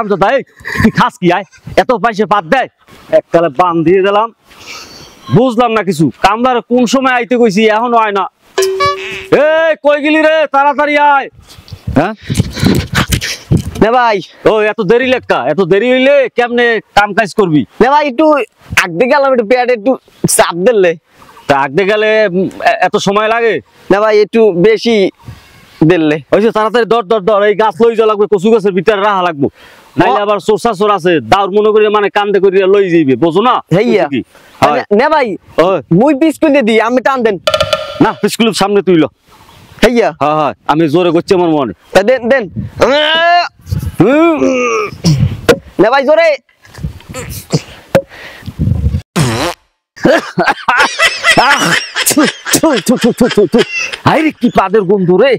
হারামজাদা এই তুই খাস কি আয় এত পয়সা পাত দেয় এককালে বান দিয়ে দিলাম বুঝলাম না কিছু কামলার কোন সময় আইতে কইছি এখনো আয় না এই কই গেলি রে তাড়াতাড়ি আয় হ্যাঁ না ভাই ও এত দেরি লেখা এত দেরি হইলে কেমনে কাম কাজ করবি না ভাই একটু আগতে গেলাম একটু পেটে একটু চাপ দিলে তা আগতে গেলে এত সময় লাগে না ভাই একটু বেশি দিলে ওই যে তাড়াতাড়ি দর দর দর এই গাছ লই যা লাগবে কচু গাছের ভিতরে রাখা লাগবো নাইলে আবার চোরসা চোর আছে দাউর মনে করি মানে কান্দে করি লই যাইবে বুঝো না হেইয়া না ভাই মুই পিস করে দি আমি টান দেন না স্কুলের সামনে তুইলো হেইয়া হ্যাঁ হ্যাঁ আমি জোরে করছি আমার মনে দেন দেন না ভাই জোরে কি পাদের গন্ধ রে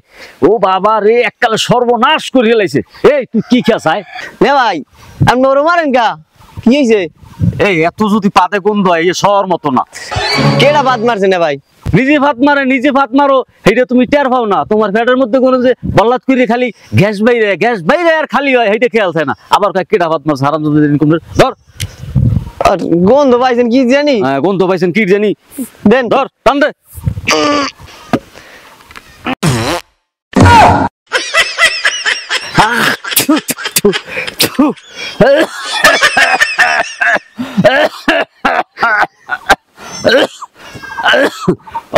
ও বাবা রে এককালে সর্বনাশ করে লাইছে এই তুই কি খাস আয় না ভাই আপনি ওরে মারেন কা কি হইছে এই এত যদি পাদে গন্ধ হয় এই শহর মতো না কেডা বাদ মারছে না ভাই নিজে ভাত মারে নিজে ভাত মারো এইটা তুমি টের পাও না তোমার পেটের মধ্যে কোনো যে বল্লাত করে খালি গ্যাস বাইরে আর খালি হয় এইটা খেয়াল থাকে না আবার কেডা ভাত মারছে হারাম যদি ধর আর গন্ধ পাইছেন কি জানি হ্যাঁ গন্ধ পাইছেন কি জানি দেন ধর টান দে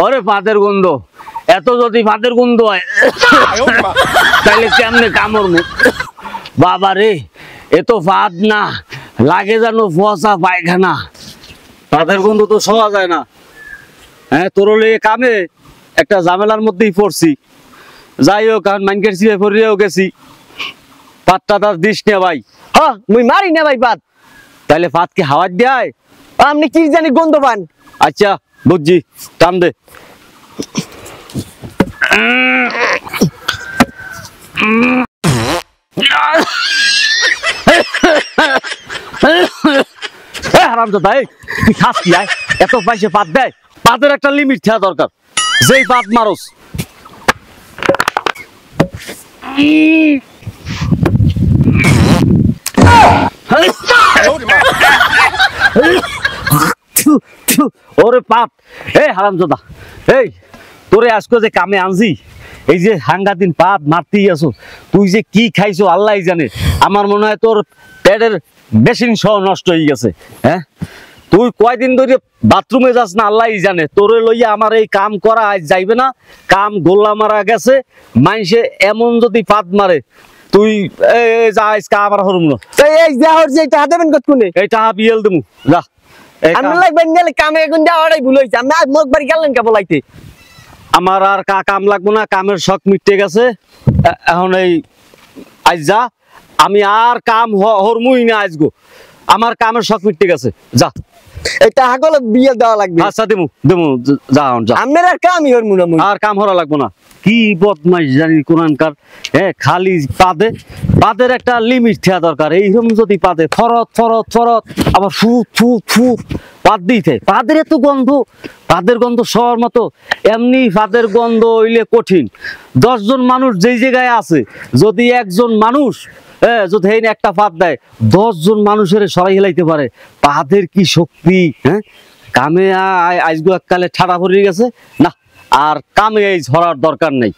ওরে ভাতের গন্ধ এত যদি ভাতের গন্ধ হয় তাহলে কেমনে কামড় বাবা রে এত ভাত না লাগে যেন ফসা পায়খানা ভাতের গন্ধ তো সহা যায় না হ্যাঁ তোর কামে একটা ঝামেলার মধ্যেই পড়ছি যাই হোক কারণ মাইনকের সিয়ে পড়িয়েও গেছি পাতটা তার দিস না ভাই হ্যাঁ মুই মারি না ভাই ভাত তাহলে ভাত কি হাওয়ার দেয় আপনি কি জানি গন্ধ পান আচ্ছা বুঝছি টান দে হারামজাদা এই তুই খাস কি আয় এত পয়সা পাত দেয় পাতের একটা লিমিট থাকা দরকার যেই পাত মারস ওরে পাত এই হারামজাদা এই তোরে আজকে যে কামে আনছি এই যে হাঙ্গাদিন পাত মারতেই আছো তুই যে কি খাইছো আল্লাহ জানে আমার মনে হয় তোর পেটের বেশিন সহ নষ্ট হয়ে গেছে হ্যাঁ তুই কয়দিন ধরে বাথরুমে যাস না আল্লাহ জানে তোরে লইয়া আমার এই কাম করা আজ যাইবে না কাম গোল্লা মারা গেছে মানুষে এমন যদি পাত মারে তুই যা আজকে আমার হরম না এই যা হচ্ছে টাকা দেবেন কতক্ষণে এই টাকা বিয়েল দেবো যা আমি লাগবেন গেলে কামে এখন যাওয়াটাই ভুল হয়েছে আমি মুখ বাড়ি গেলেন কে বলাইতে আমার আর কাম লাগবো না কামের শখ মিটে গেছে এখন এই আজ যা আমি আর কাম হরমুই না আজগো আমার কামের শখ মিটে গেছে যা এই টাকা গুলো বিয়ে দেওয়া লাগবে আচ্ছা দেবো দেবো যা যা আপনার আর কামই হরমু না আর কাম হরা লাগবো না কি বদমাইশ জানি কোরআনকার হ্যাঁ খালি পাদের একটা লিমিট থাকা দরকার এইরকম যদি পাদে ফরত ফরত ফরত আবার ফুট ফুট ফুট পাদ দিতে পাদের এত গন্ধ পাদের গন্ধ শহর মতো এমনি পাদের গন্ধ হইলে কঠিন 10 জন মানুষ যেই জায়গায় আছে যদি একজন মানুষ যদি একটা পাত দেয় 10 জন মানুষের সরাই হেলাইতে পারে পাদের কি শক্তি হ্যাঁ কামে আজগো এককালে ঠাড়া পড়ে গেছে না আর কামে এই ঝরার দরকার নেই